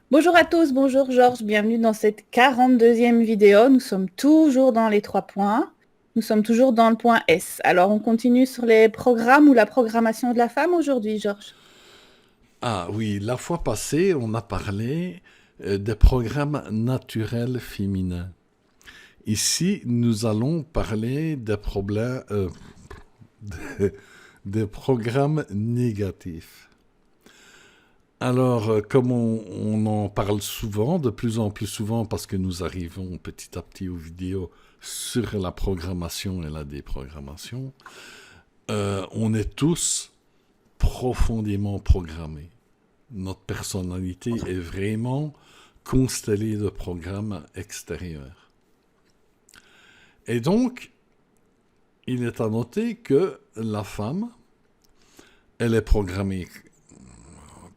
Bonjour à tous, bonjour Georges, bienvenue dans cette 42e vidéo. Nous sommes toujours dans les 3 points. Nous sommes toujours dans le point S. Alors, on continue sur les programmes ou la programmation de la femme aujourd'hui, Georges. Ah oui, la fois passée, on a parlé des programmes naturels féminins. Ici, nous allons parler des problèmes, des, des programmes négatifs. Alors, comme on en parle souvent, de plus en plus souvent, parce que nous arrivons petit à petit aux vidéos sur la programmation et la déprogrammation, on est tous profondément programmés. Notre personnalité est vraiment constellée de programmes extérieurs. Et donc, il est à noter que la femme, elle est programmée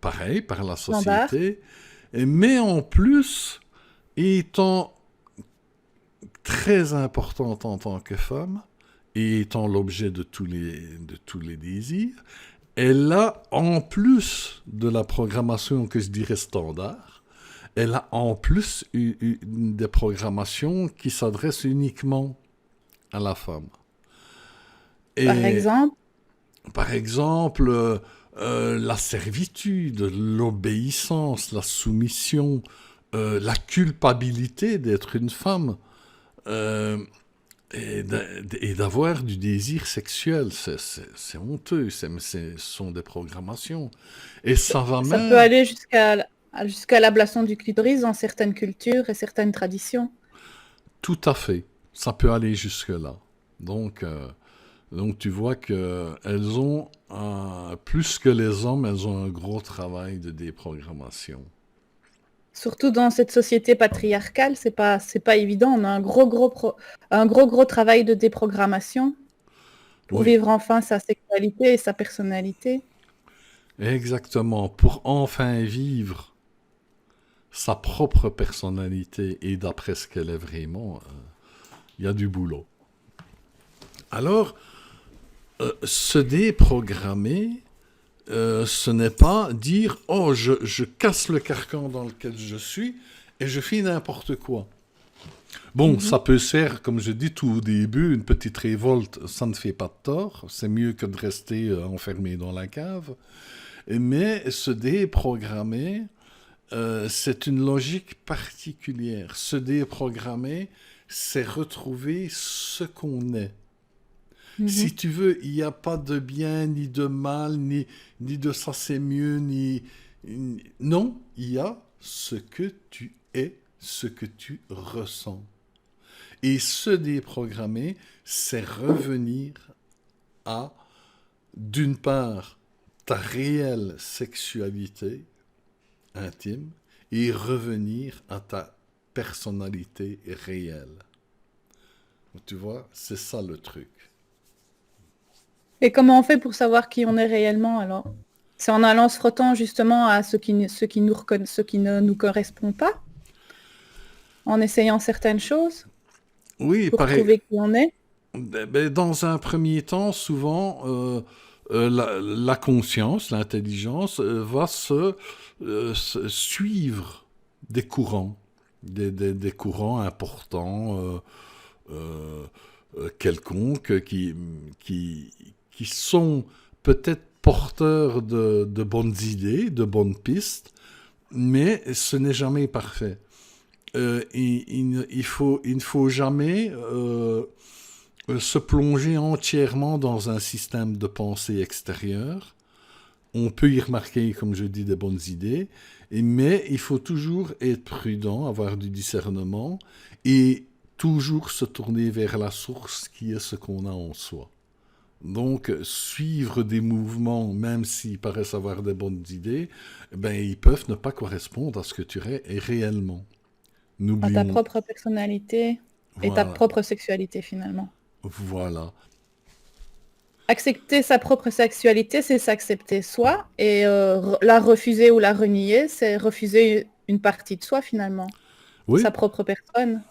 pareil par la Standard. société, mais en plus, étant très importante en tant que femme, et étant l'objet de tous les désirs, elle a, en plus de la programmation que je dirais standard, elle a en plus des programmations qui s'adressent uniquement à la femme. Par Et exemple, par exemple, la servitude, l'obéissance, la soumission, la culpabilité d'être une femme euh, et d'avoir du désir sexuel, c'est honteux, ce sont des programmations. Et ça va ça peut même aller jusqu'à l'ablation du clitoris dans certaines cultures et certaines traditions. tout à fait, ça peut aller jusque-là. Donc, euh, Donc tu vois que elles ont plus que les hommes, elles ont un gros travail de déprogrammation. Surtout dans cette société patriarcale, c'est pas évident. On a un gros travail de déprogrammation pour Oui, vivre enfin sa sexualité et sa personnalité. exactement. Pour enfin vivre sa propre personnalité et d'après ce qu'elle est vraiment, il y a du boulot. Alors, se déprogrammer, ce n'est pas dire oh je casse le carcan dans lequel je suis et je fais n'importe quoi. Bon, Mhm. ça peut se faire, comme je dis tout au début, une petite révolte, ça ne fait pas de tort. C'est mieux que de rester enfermé dans la cave. Mais se déprogrammer, c'est une logique particulière. Se déprogrammer, c'est retrouver ce qu'on est. Si Mhm. tu veux, il n'y a pas de bien, ni de mal, ni de ça c'est mieux, Non, il y a ce que tu es, ce que tu ressens. Et se déprogrammer, c'est revenir à, d'une part, ta réelle sexualité intime et revenir à ta personnalité réelle. Tu vois, c'est ça le truc. Et comment on fait pour savoir qui on est réellement alors? C'est en allant se frottant justement à ce qui ne nous correspond pas, en essayant certaines choses Oui, pour pareil. trouver qui on est. Dans un premier temps, souvent, la conscience, l'intelligence, va se suivre des courants, des courants importants, euh, quelconques, qui sont peut-être porteurs de bonnes idées, de bonnes pistes, mais ce n'est jamais parfait. Il ne faut jamais se plonger entièrement dans un système de pensée extérieur. On peut y remarquer, comme je dis, des bonnes idées, mais il faut toujours être prudent, avoir du discernement et toujours se tourner vers la source qui est ce qu'on a en soi. Donc, suivre des mouvements, même s'ils paraissent avoir des bonnes idées, ben, ils peuvent ne pas correspondre à ce que tu es réellement. À ta N'oublions, propre personnalité et ta voilà, propre sexualité finalement. voilà. Accepter sa propre sexualité, c'est s'accepter soi, et la refuser ou la renier, c'est refuser une partie de soi finalement, sa Oui, propre personne.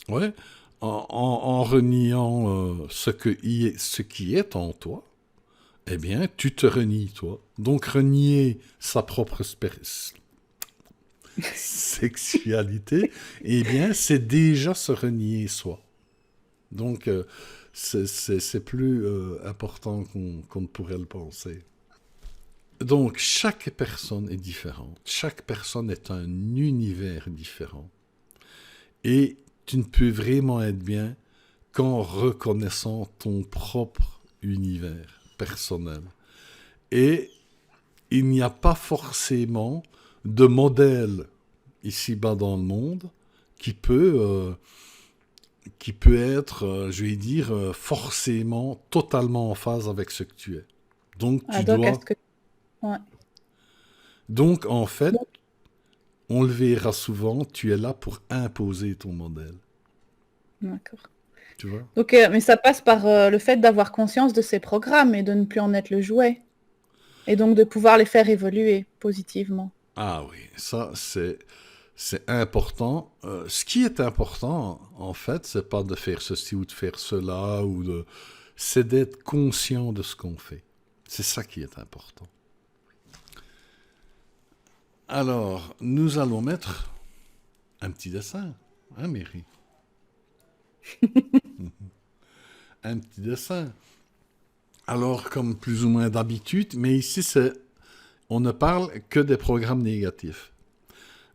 ouais, en reniant ce qui est en toi, eh bien, tu te renies, toi. Donc, renier sexualité, eh bien, c'est déjà se renier soi. Donc, c'est plus important qu'on ne pourrait le penser. Donc, chaque personne est différente. Chaque personne est un univers différent. Et tu ne peux vraiment être bien qu'en reconnaissant ton propre univers personnel. Et il n'y a pas forcément de modèle ici-bas dans le monde qui peut être, je vais dire, forcément totalement en phase avec ce que tu es. Donc, Ah, tu donc, dois... est-ce que... Ouais. Donc, en fait, Donc, on le verra souvent, tu es là pour imposer ton modèle. d'accord. Tu vois? Donc, mais ça passe par le fait d'avoir conscience de ces programmes et de ne plus en être le jouet. Et donc de pouvoir les faire évoluer positivement. Ah oui, ça, c'est important. Ce qui est important, en fait, c'est pas de faire ceci ou de faire cela, c'est d'être conscient de ce qu'on fait. C'est ça qui est important. Alors, nous allons mettre un petit dessin, hein, Mary? Un petit dessin. Alors, comme plus ou moins d'habitude, mais ici, on ne parle que des programmes négatifs.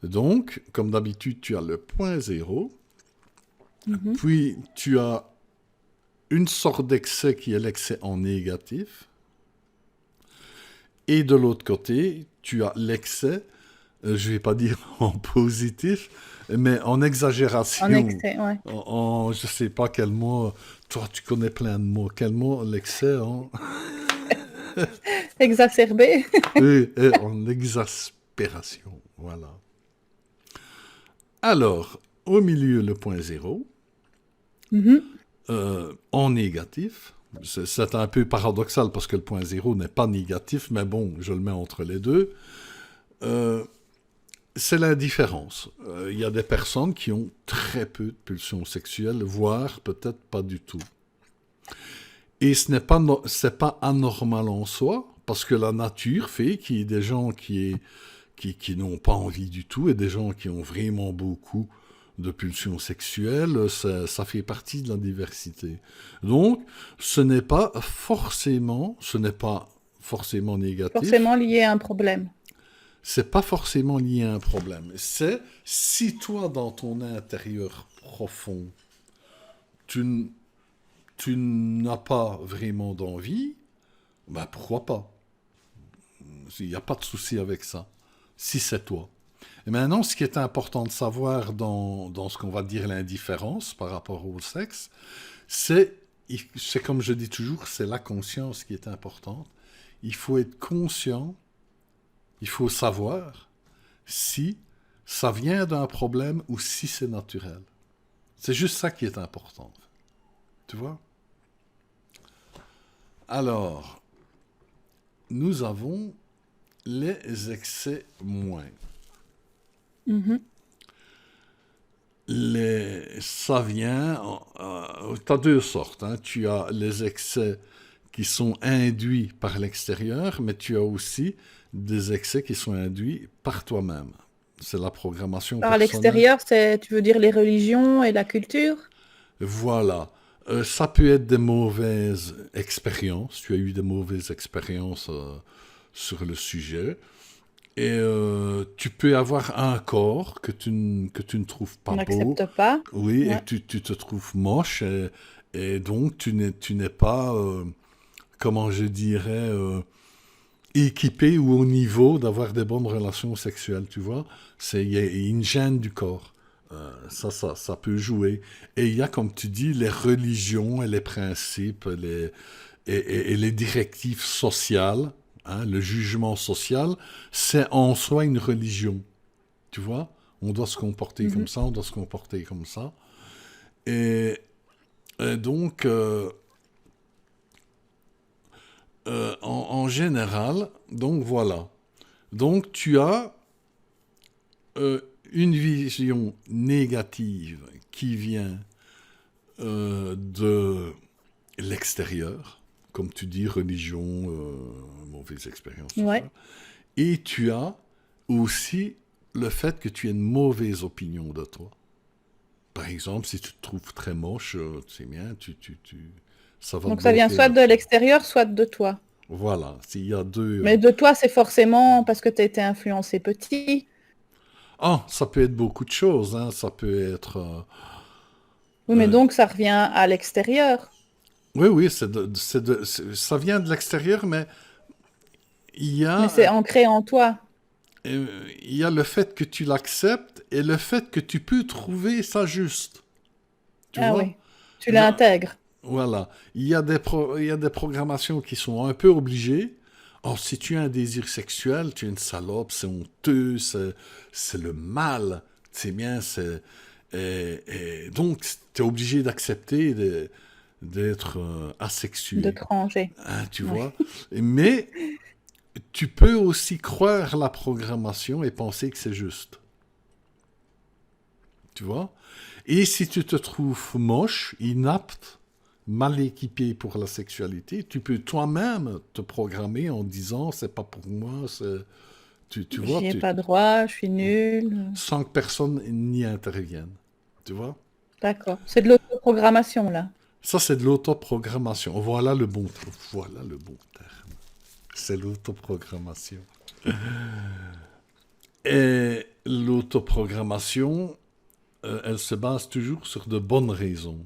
Donc, comme d'habitude, tu as le point zéro, Mhm. puis tu as une sorte d'excès qui est l'excès en négatif, et de l'autre côté, tu as l'excès, je ne vais pas dire en positif, mais en En exagération. excès, ouais. Je ne sais pas quel mot, toi tu connais plein de mots, quel mot l'excès Exacerbé. en exaspération, voilà. Alors, au milieu, le point zéro, Mhm. en négatif. C'est un peu paradoxal parce que le point zéro n'est pas négatif, mais bon, je le mets entre les deux. Euh, c'est l'indifférence. Il y a des personnes qui ont très peu de pulsions sexuelles, voire peut-être pas du tout. Et ce n'est pas, c'est pas anormal en soi, parce que la nature fait qu'il y ait des gens qui n'ont pas envie du tout et des gens qui ont vraiment beaucoup de pulsions sexuelles, ça fait partie de la diversité. Donc, ce n'est pas forcément négatif, Forcément lié à un problème. c'est pas forcément lié à un problème. C'est si toi, dans ton intérieur profond, tu, tu n'as pas vraiment d'envie, ben pourquoi pas? Il n'y a pas de souci avec ça, si c'est toi. Et maintenant, ce qui est important de savoir dans ce qu'on va dire l'indifférence par rapport au sexe, c'est comme je dis toujours, c'est la conscience qui est importante. Il faut être conscient, il faut savoir si ça vient d'un problème ou si c'est naturel. C'est juste ça qui est important. Tu vois? Alors, nous avons les excès moins. Mhm. Ça vient, tu as deux sortes. Hein. Tu as les excès qui sont induits par l'extérieur, mais tu as aussi des excès qui sont induits par toi-même. C'est la programmation Par personnelle. l'extérieur, tu veux dire les religions et la culture? Voilà. Ça peut être des mauvaises expériences. Tu as eu des mauvaises expériences sur le sujet. Et tu peux avoir un corps que tu ne trouves On pas beau, n'accepte pas. oui, et Ouais. que tu te trouves moche, et donc tu n'es pas, comment je dirais, équipé ou au niveau d'avoir des bonnes relations sexuelles, tu vois. Il y a une gêne du corps. Ça peut jouer. Et il y a, comme tu dis, les religions et les principes et les directives sociales, hein, le jugement social, c'est en soi une religion. Tu vois? On doit se comporter comme Mhm. ça, on doit se comporter comme ça. Et, et donc, en général, donc voilà. Donc tu as une vision négative qui vient de l'extérieur, comme tu dis, religion, mauvaise expérience, tout ça. Ouais. Et tu as aussi le fait que tu aies une mauvaise opinion de toi. Par exemple, si tu te trouves très moche, c'est bien, ça va te Donc ça vient bloquer soit de là-dessus. l'extérieur, soit de toi. Voilà, s'il y a deux... Mais de toi, c'est forcément parce que tu as été influencé petit. Ah, ça peut être beaucoup de choses, hein. Ça peut être... Oui, mais donc ça revient à l'extérieur. oui, oui, ça vient de l'extérieur, mais il y Mais a, c'est ancré en toi. il y a le fait que tu l'acceptes et le fait que tu peux trouver ça juste. Tu Ah vois? oui, tu Il y a, l'intègres. voilà. Il y a des programmations qui sont un peu obligées. Or, si tu as un désir sexuel, tu es une salope, c'est honteux, c'est le mal. C'est bien, et donc, tu es obligé d'accepter d'être De asexué. te ranger. Hein, tu Ouais. vois? Mais tu peux aussi croire la programmation et penser que c'est juste. Tu vois? Et si tu te trouves moche, inapte, mal équipé pour la sexualité, tu peux toi-même te programmer en disant c'est pas pour moi, tu vois, J'y ai pas droit, je suis nulle. sans que personne n'y intervienne. Tu vois? D'accord. C'est de l'autoprogrammation, là. Ça, c'est de l'autoprogrammation. Voilà le bon terme. C'est l'autoprogrammation. Et l'autoprogrammation, elle se base toujours sur de bonnes raisons.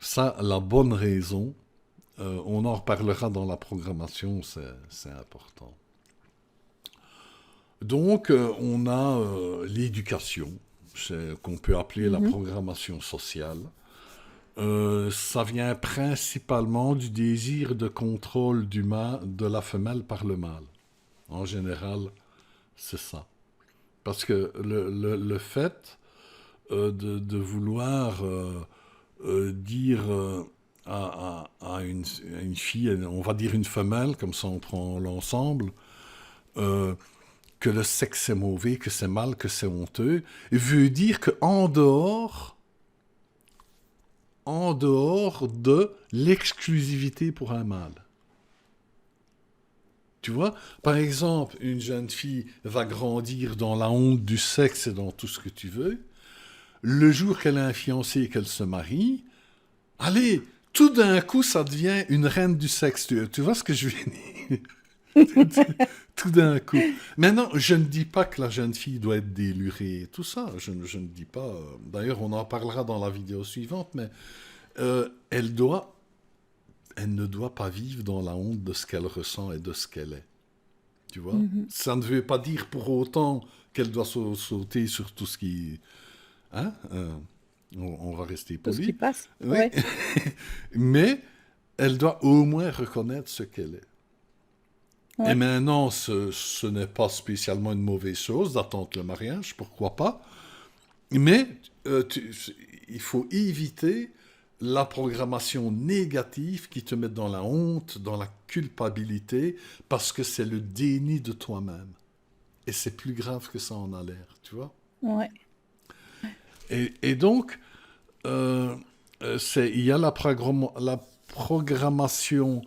Ça, la bonne raison, on en reparlera dans la programmation, c'est important. Donc, on a l'éducation, qu'on peut appeler la Mhm. programmation sociale. Ça vient principalement du désir de contrôle de la femelle par le mâle. En général, c'est ça. Parce que le fait de vouloir dire à une fille, on va dire une femelle, comme ça on prend l'ensemble, euh, que le sexe est mauvais, que c'est mal, que c'est honteux, veut dire en dehors de l'exclusivité pour un mâle. Tu vois, par exemple, une jeune fille va grandir dans la honte du sexe et dans tout ce que tu veux. Le jour qu'elle a un fiancé et qu'elle se marie, allez, tout d'un coup, ça devient une reine du sexe. Tu vois ce que je veux dire? Tout d'un coup. Maintenant, je ne dis pas que la jeune fille doit être délurée, tout ça. Je ne dis pas. D'ailleurs, on en parlera dans la vidéo suivante, mais euh, elle doit, elle ne doit pas vivre dans la honte de ce qu'elle ressent et de ce qu'elle est. Tu vois? Mhm. Ça ne veut pas dire pour autant qu'elle doit sauter sur tout ce qui... Hein? On va rester Tout ce qui poli. passe. Oui. Ouais. Mais elle doit au moins reconnaître ce qu'elle est. Et Ouais. maintenant, ce n'est pas spécialement une mauvaise chose d'attendre le mariage, pourquoi pas. Mais il faut éviter la programmation négative qui te met dans la honte, dans la culpabilité, parce que c'est le déni de toi-même. Et c'est plus grave que ça en a l'air, tu vois. Ouais. Et donc, euh, il y a la programmation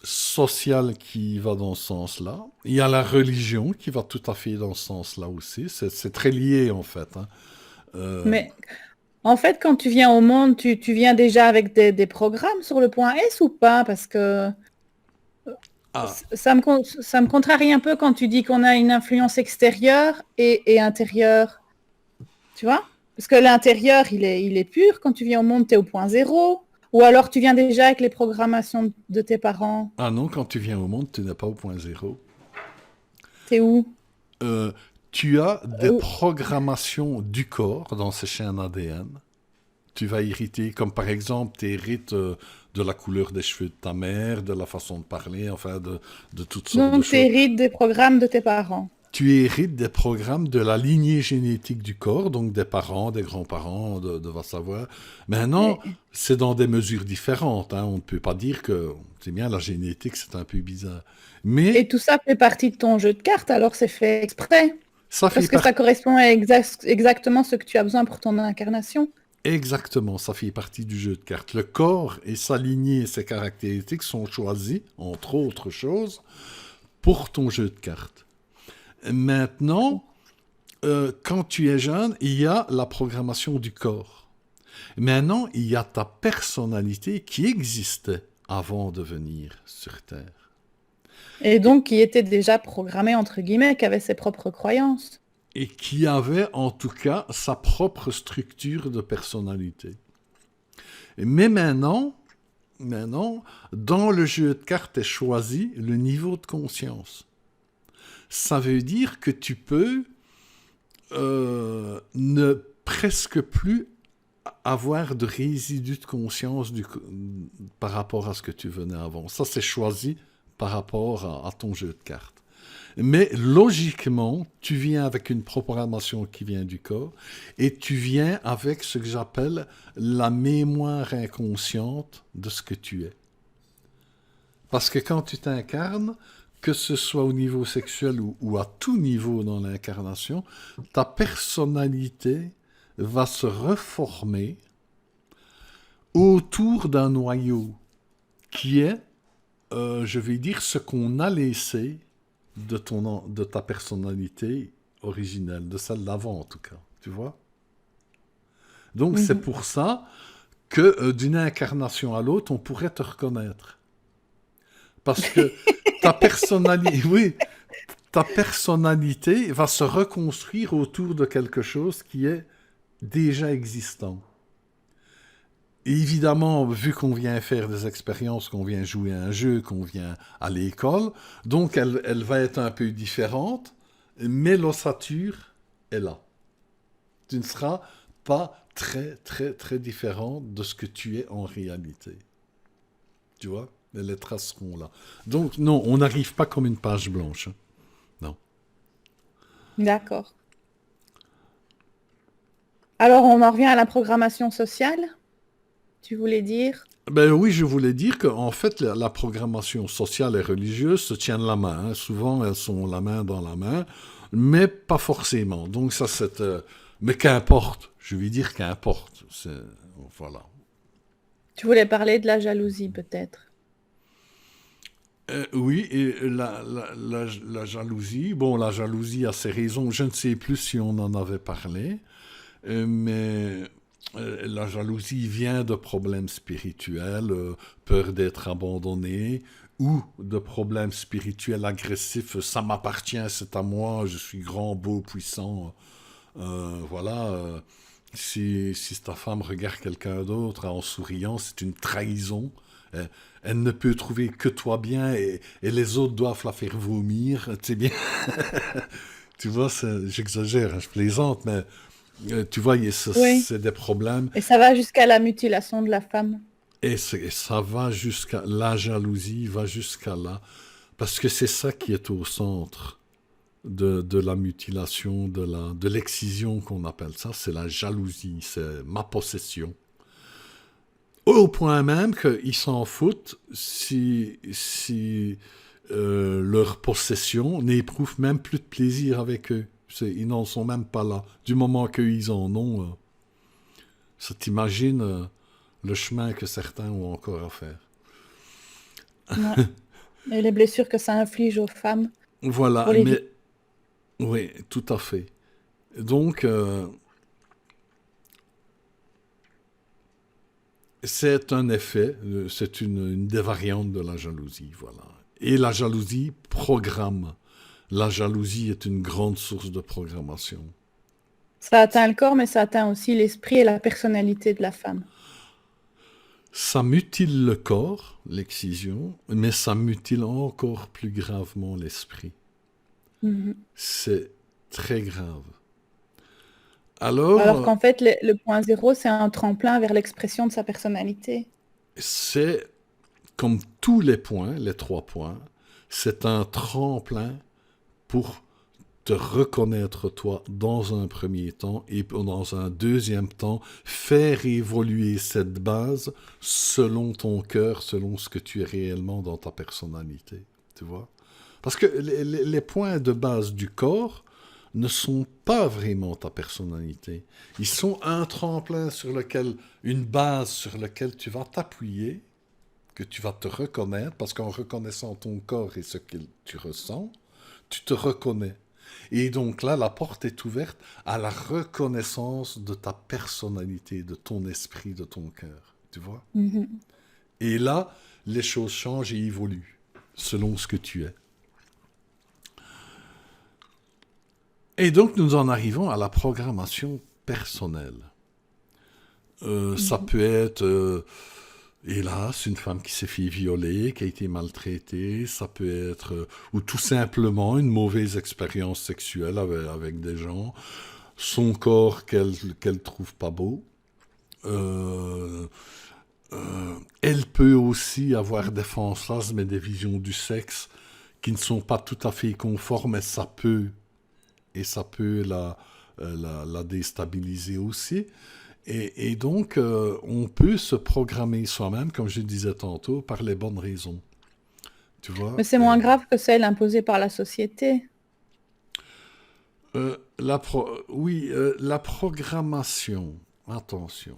sociale qui va dans ce sens-là. Il y a la religion qui va tout à fait dans ce sens-là aussi. C'est très lié, en fait. Hein. Euh, Mais en fait, quand tu viens au monde, tu viens déjà avec des programmes sur le point S ou pas? Parce que ah, ça me contrarie un peu quand tu dis qu'on a une influence extérieure et intérieure. Tu vois? Parce que l'intérieur, il est pur. Quand tu viens au monde, tu es au point zéro. Ou alors tu viens déjà avec les programmations de tes parents. ah non, quand tu viens au monde, tu n'es pas au point zéro. T'es où? Euh, tu as des Où- programmations du corps dans ces chaînes ADN. Tu vas hériter, comme par exemple, tu hérites de la couleur des cheveux de ta mère, de la façon de parler, enfin de toutes sortes de Donc tu choses. hérites des programmes de tes parents. Tu hérites des programmes de la lignée génétique du corps, donc des parents, des grands-parents, va savoir. Maintenant, Et, c'est dans des mesures différentes. Hein. On ne peut pas dire que, c'est bien, la génétique, c'est un peu bizarre. Mais et tout ça fait partie de ton jeu de cartes, alors c'est fait exprès. ça fait Parce que ça partie, correspond à exactement ce que tu as besoin pour ton incarnation. exactement, ça fait partie du jeu de cartes. Le corps et sa lignée et ses caractéristiques sont choisis, entre autres choses, pour ton jeu de cartes. Maintenant, quand tu es jeune, il y a la programmation du corps. Maintenant, il y a ta personnalité qui existait avant de venir sur Terre. Et donc, qui était déjà programmé, entre guillemets, qui avait ses propres croyances. Et qui avait en tout cas sa propre structure de personnalité. Mais maintenant, dans le jeu de cartes est choisi le niveau de conscience. Ça veut dire que tu peux ne presque plus avoir de résidus de conscience par rapport à ce que tu venais avant. Ça, c'est choisi par rapport à ton jeu de cartes. Mais logiquement, tu viens avec une programmation qui vient du corps et tu viens avec ce que j'appelle la mémoire inconsciente de ce que tu es. Parce que quand tu t'incarnes, que ce soit au niveau sexuel ou à tout niveau dans l'incarnation, ta personnalité va se reformer autour d'un noyau qui est, je vais dire, ce qu'on a laissé de ta personnalité originelle, de celle d'avant en tout cas, tu vois. Donc c'est pour ça que d'une incarnation à l'autre, on pourrait te reconnaître. Parce que ta personnalité va se reconstruire autour de quelque chose qui est déjà existant. Et évidemment, vu qu'on vient faire des expériences, qu'on vient jouer à un jeu, qu'on vient à l'école, donc elle va être un peu différente, mais l'ossature est là. Tu ne seras pas très, très, très différent de ce que tu es en réalité. Tu vois? Les traces seront là. Donc, non, on n'arrive pas comme une page blanche. Hein. Non. D'accord. Alors, on en revient à la programmation sociale, tu voulais dire? Ben oui, je voulais dire qu'en fait, la programmation sociale et religieuse se tiennent la main. Hein. Souvent, elles sont la main dans la main, mais pas forcément. Donc ça, c'est... mais qu'importe. Je vais dire qu'importe. Voilà. Tu voulais parler de la jalousie, peut-être? Oui, et la jalousie, bon, la jalousie a ses raisons, je ne sais plus si on en avait parlé, mais la jalousie vient de problèmes spirituels, peur d'être abandonné, ou de problèmes spirituels agressifs, ça m'appartient, c'est à moi, je suis grand, beau, puissant, voilà. Si ta femme regarde quelqu'un d'autre en souriant, c'est une trahison. Elle ne peut trouver que toi bien et les autres doivent la faire vomir. Tu sais bien. Tu vois, j'exagère, hein, je plaisante, mais tu vois, Oui. c'est des problèmes. Et ça va jusqu'à la mutilation de la femme. Et ça va jusqu'à... La jalousie va jusqu'à là. Parce que c'est ça qui est au centre de la mutilation, de l'excision qu'on appelle ça. C'est la jalousie, c'est ma possession. Au point même qu'ils s'en foutent si leur possession n'éprouve même plus de plaisir avec eux. Ils n'en sont même pas là. Du moment qu'ils en ont, ça t'imagine le chemin que certains ont encore à faire. Ouais. Et les blessures que ça inflige aux femmes. Voilà, Pour les mais oui, tout à fait. Donc, c'est un effet, c'est une des variantes de la jalousie, voilà. Et la jalousie programme. La jalousie est une grande source de programmation. Ça atteint le corps, mais ça atteint aussi l'esprit et la personnalité de la femme. Ça mutile le corps, l'excision, mais ça mutile encore plus gravement l'esprit. C'est très grave. Alors Alors, qu'en fait, le point zéro, c'est un tremplin vers l'expression de sa personnalité. c'est comme tous les points, les 3 points, c'est un tremplin pour te reconnaître toi dans un premier temps et dans un deuxième temps, faire évoluer cette base selon ton cœur, selon ce que tu es réellement dans ta personnalité. Tu vois? Parce que les points de base du corps ne sont pas vraiment ta personnalité. Ils sont un tremplin une base sur laquelle tu vas t'appuyer, que tu vas te reconnaître, parce qu'en reconnaissant ton corps et ce que tu ressens, tu te reconnais. Et donc là, la porte est ouverte à la reconnaissance de ta personnalité, de ton esprit, de ton cœur. Tu vois? Mhm. Et là, les choses changent et évoluent selon ce que tu es. Et donc, nous en arrivons à la programmation personnelle. Ça Mhm. peut être, hélas, une femme qui s'est fait violer, qui a été maltraitée. Ça peut être, ou tout simplement, une mauvaise expérience sexuelle avec des gens. Son corps qu'elle trouve pas beau. Euh, Elle peut aussi avoir des fantasmes et des visions du sexe qui ne sont pas tout à fait conformes, et ça peut la déstabiliser aussi. Et donc, on peut se programmer soi-même, comme je disais tantôt, par les bonnes raisons. Tu Mais vois? c'est moins grave que celle imposée par la société. Oui, la programmation, attention,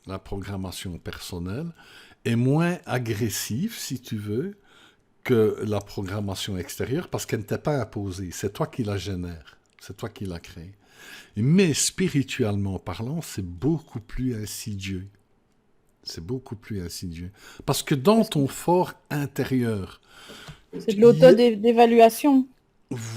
la programmation personnelle est moins agressive, si tu veux, que la programmation extérieure parce qu'elle ne t'est pas imposée. C'est toi qui la génère. C'est toi qui la crée. Mais spirituellement parlant, c'est beaucoup plus insidieux. C'est beaucoup plus insidieux. Parce que dans Parce que ton fort intérieur, c'est de il y a- l'auto-d'évaluation.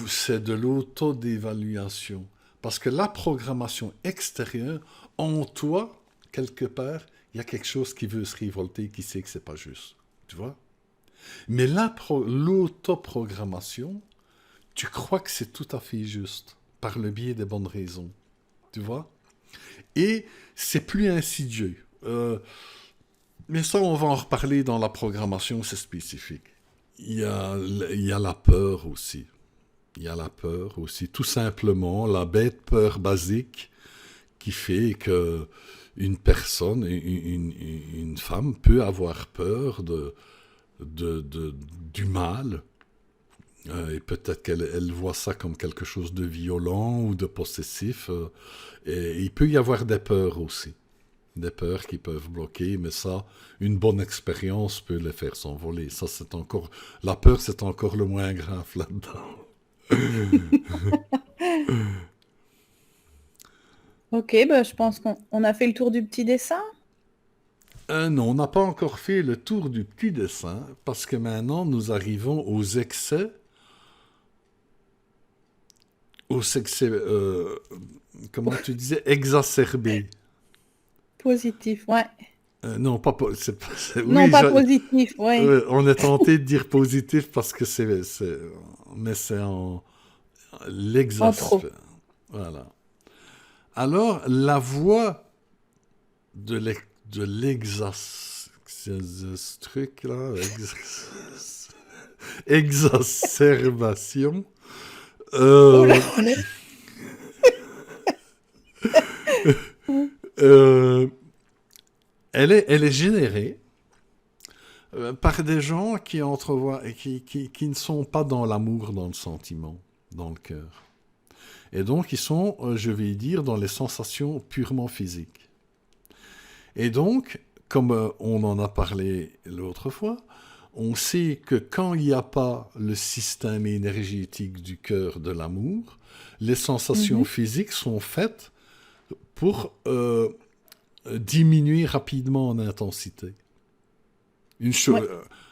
c'est de l'autodévaluation. Parce que la programmation extérieure, en toi, quelque part, il y a quelque chose qui veut se révolter, qui sait que c'est pas juste. Tu vois? Mais l'autoprogrammation, tu crois que c'est tout à fait juste, par le biais des bonnes raisons. Tu vois? Et c'est plus insidieux. Mais ça, on va en reparler dans la programmation, c'est spécifique. Il y a la peur aussi. Il y a la peur aussi. Tout simplement, la bête peur basique qui fait que une personne, une femme peut avoir peur du mal. Et peut-être qu'elle voit ça comme quelque chose de violent ou de possessif. Et il peut y avoir des peurs aussi. Des peurs qui peuvent bloquer, mais ça, une bonne expérience peut les faire s'envoler. Ça, c'est encore... La peur, c'est encore le moins grave là-dedans. Ok, bah, je pense qu'on a fait le tour du petit dessin. Non, on n'a pas encore fait le tour du petit dessin, parce que maintenant, nous arrivons aux excès, comment tu disais, exacerbés. Positif, ouais. Non, Non, oui, pas positif, oui. on est tenté de dire positif parce que mais c'est en En trop. l'exaspère. Voilà. Alors, la voie de ce truc là, exacerbation, Oh là, euh, on est... euh, elle est générée par des gens qui entrevoient et qui ne sont pas dans l'amour, dans le sentiment, dans le cœur. Et donc, ils sont, je vais dire, dans les sensations purement physiques. Et donc, comme on en a parlé l'autre fois, on sait que quand il n'y a pas le système énergétique du cœur de l'amour, les sensations Mhm. physiques sont faites pour diminuer rapidement en intensité. Une Ouais. chose,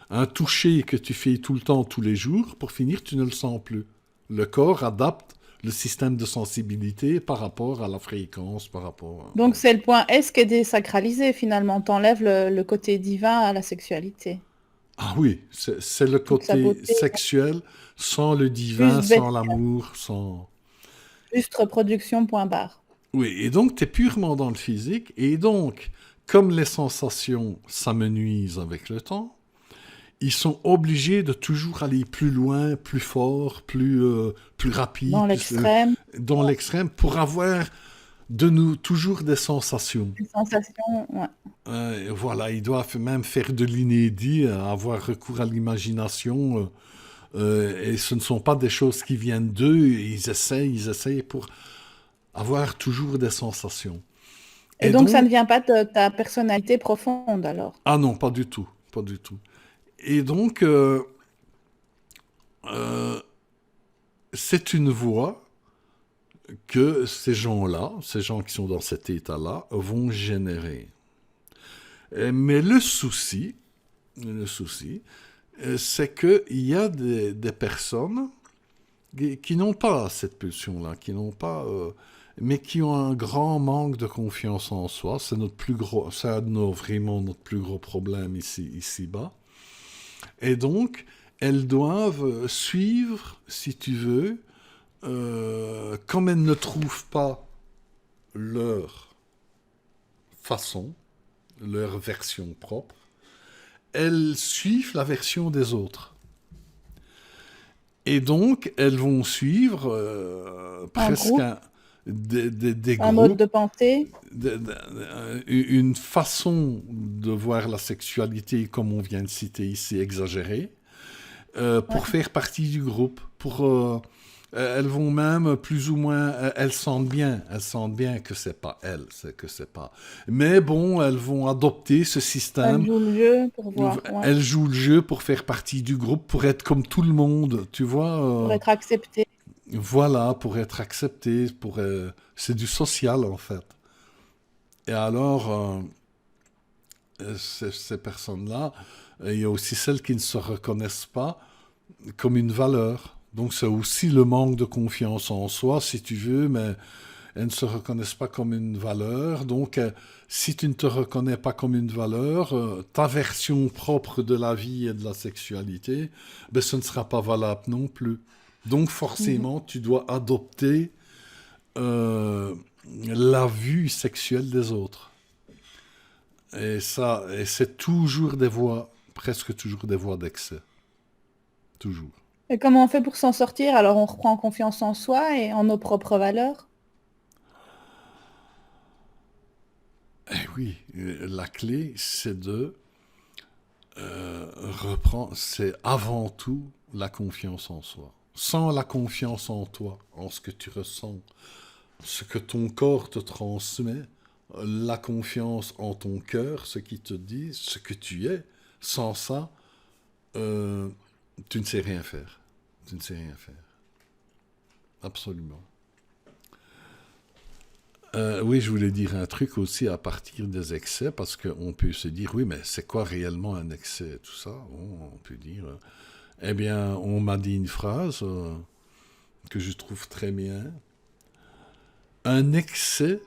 un toucher que tu fais tout le temps, tous les jours, pour finir, tu ne le sens plus. Le corps adapte le système de sensibilité par rapport à la fréquence, par rapport Donc c'est le point S qui est désacralisé finalement. T'enlèves le côté divin à la sexualité. Ah oui, c'est le Toute sa côté beauté, sexuel, sans le divin, juste sans bête, l'amour, sans... juste reproduction, point barre. Oui, et donc tu es purement dans le physique, et donc, comme les sensations s'amenuisent avec le temps, ils sont obligés de toujours aller plus loin, plus fort, plus rapide, Dans l'extrême, dans l'extrême, pour avoir toujours des sensations. les sensations, ouais. Voilà, ils doivent même faire de l'inédit, avoir recours à l'imagination, et ce ne sont pas des choses qui viennent d'eux, ils essayent pour avoir toujours des sensations. Et Et donc ça ne donc, vient pas de ta personnalité profonde alors. ah non, pas du tout, pas du tout. Et donc, euh, c'est une voie que ces gens-là, ces gens qui sont dans cet état-là, vont générer. Mais le souci, c'est qu'il y a des personnes qui n'ont pas cette pulsion-là, qui n'ont pas, mais qui ont un grand manque de confiance en soi. C'est notre plus gros, c'est vraiment notre plus gros problème ici-bas. Et donc, elles doivent suivre, si tu veux, comme elles ne trouvent pas leur façon, leur version propre, elles suivent la version des autres. Et donc, elles vont suivre presque des un mode de groupes, pensée. une façon de voir la sexualité, comme on vient de citer ici, exagérée, pour Ouais. faire partie du groupe. Elles vont même plus ou moins, elles sentent bien que c'est pas elles, que c'est pas. Mais bon, elles vont adopter ce Elle système. joue le jeu pour voir, ouais, Elles jouent le jeu pour faire partie du groupe, pour être comme tout le monde, tu vois. pour être acceptée. Voilà, pour être acceptées, c'est du social en fait. Et alors, ces personnes-là, il y a aussi celles qui ne se reconnaissent pas comme une valeur. Donc c'est aussi le manque de confiance en soi, si tu veux, mais elles ne se reconnaissent pas comme une valeur. Donc si tu ne te reconnais pas comme une valeur, ta version propre de la vie et de la sexualité, ben, ce ne sera pas valable non plus. Donc Mhm. forcément, tu dois adopter euh, la vue sexuelle des autres. Et c'est toujours des voies, presque toujours des voies d'excès. Toujours. Et comment on fait pour s'en sortir? Alors on reprend confiance en soi et en nos propres valeurs. Eh oui, la clé, c'est de reprendre, c'est avant tout la confiance en soi. Sans la confiance en toi, en ce que tu ressens, ce que ton corps te transmet, la confiance en ton cœur, ce qui te dit, ce que tu es, sans ça, euh, tu ne sais rien faire. Tu ne sais rien faire. Absolument. Oui, je voulais dire un truc aussi à partir des excès, parce qu'on peut se dire, oui, mais c'est quoi réellement un excès, tout ça? Bon, on peut dire, eh bien, on m'a dit une phrase que je trouve très bien. Un excès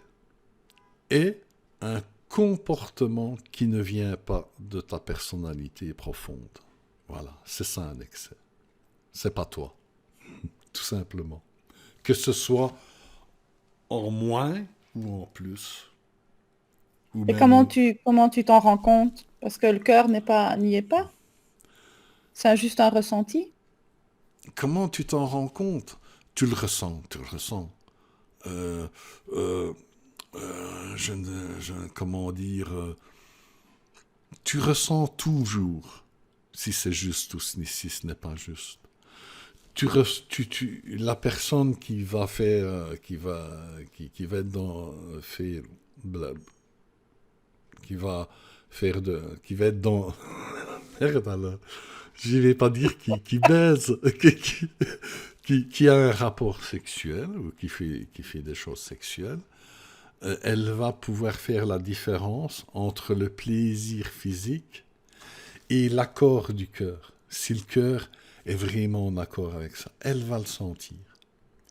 est un comportement qui ne vient pas de ta personnalité profonde. Voilà, c'est ça un excès. C'est pas toi, tout simplement. Que ce soit en moins ou en plus, ou Et même comment tu t'en rends compte? Parce que le cœur n'y est pas. C'est juste un ressenti. comment tu t'en rends compte? Tu le ressens, tu le ressens. Euh, euh, comment dire, tu ressens toujours si c'est juste ou si ce n'est pas juste. La personne qui va faire, qui va être dans, faire, blab, qui va être dans, merde alors, je vais pas dire qui baise, qui a un rapport sexuel ou qui fait des choses sexuelles, elle va pouvoir faire la différence entre le plaisir physique et l'accord du cœur. Si le cœur est vraiment en accord avec ça, elle va le sentir.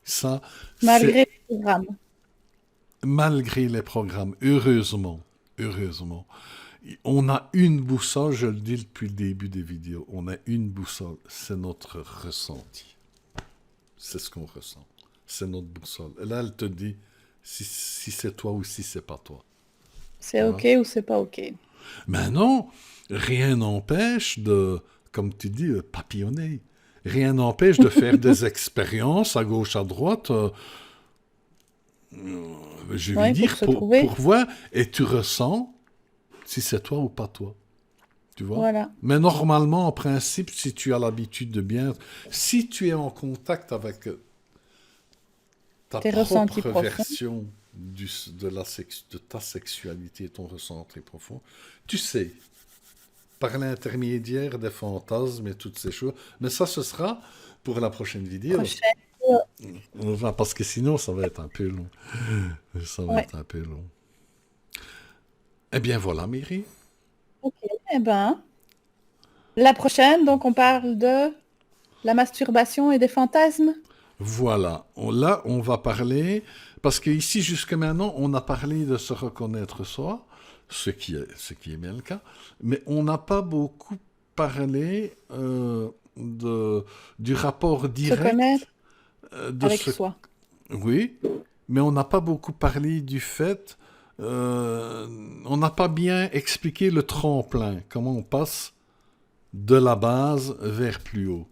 Ça, c'est Malgré le programme. malgré les programmes, heureusement, heureusement. On a une boussole, je le dis depuis le début des vidéos, on a une boussole, c'est notre ressenti. C'est ce qu'on ressent. C'est notre boussole. Et là, elle te dit si c'est toi ou si c'est pas toi. C'est Tu OK vois? ou c'est pas OK. Maintenant, rien n'empêche de, comme tu dis, papillonner. Rien n'empêche de faire des expériences à gauche, à droite, je vais Oui, pour dire, se pour trouver. voir, et tu ressens si c'est toi ou pas toi. Tu vois? Voilà. Mais normalement, en principe, si tu as l'habitude de bien... Si tu es en contact avec ta Tes ressentis propre profonds. version de ta sexualité, ton ressenti profond, tu sais, par l'intermédiaire des fantasmes et toutes ces choses. Mais ça, ce sera pour la prochaine vidéo. Prochaine. Enfin, parce que sinon, ça va être un peu long. Ça va Ouais. être un peu long. Eh bien, voilà, Miri. Ok. Eh ben, la prochaine, donc on parle de la masturbation et des fantasmes. Voilà. Là, on va parler, parce qu'ici, jusque maintenant, on a parlé de se reconnaître soi, ce qui est bien le cas, mais on n'a pas beaucoup parlé du rapport Se connaître direct de avec ce... soi. Oui, mais on n'a pas beaucoup parlé du fait, on n'a pas bien expliqué le tremplin, comment on passe de la base vers plus haut.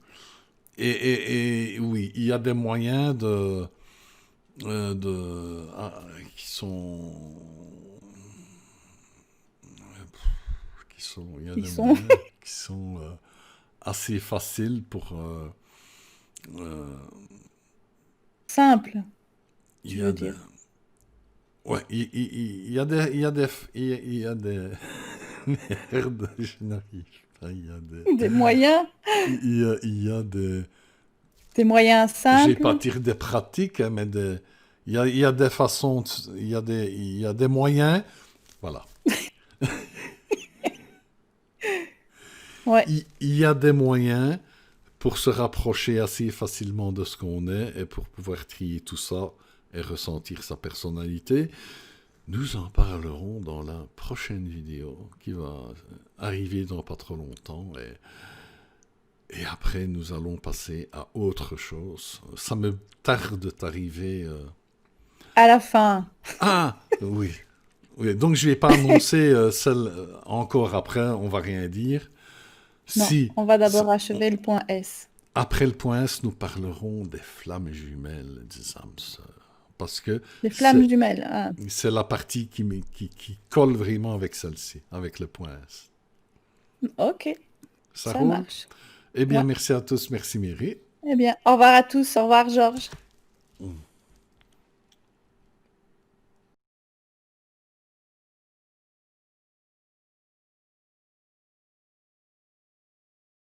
Et oui, il y a des moyens qui il y a Ils des sont moyens qui sont assez faciles pour, euh, simples, il tu y veux a des, dire. ouais, il y a des, merde, je n'arrive pas, Des moyens, des, des moyens je vais pas simples. dire des pratiques, hein, mais il y a des façons, il y a des moyens, voilà. Ouais. Il y a des moyens pour se rapprocher assez facilement de ce qu'on est et pour pouvoir trier tout ça et ressentir sa personnalité. Nous en parlerons dans la prochaine vidéo qui va arriver dans pas trop longtemps et après nous allons passer à autre chose. Ça me tarde d'arriver. À la fin. Ah oui, oui. Donc je vais pas annoncer celle encore après. On va rien dire. Non, Si on va ça- d'abord achever le point S. Après le point S, nous parlerons des flammes jumelles des âmes sœurs. Parce que Les flammes c'est, jumelles. Ah, c'est la partie qui colle vraiment avec celle-ci, avec le point S. ok, Ça ça roule? marche. Eh bien, Ouais. merci à tous. Merci, Mary. Eh bien, au revoir à tous. Au revoir, Georges.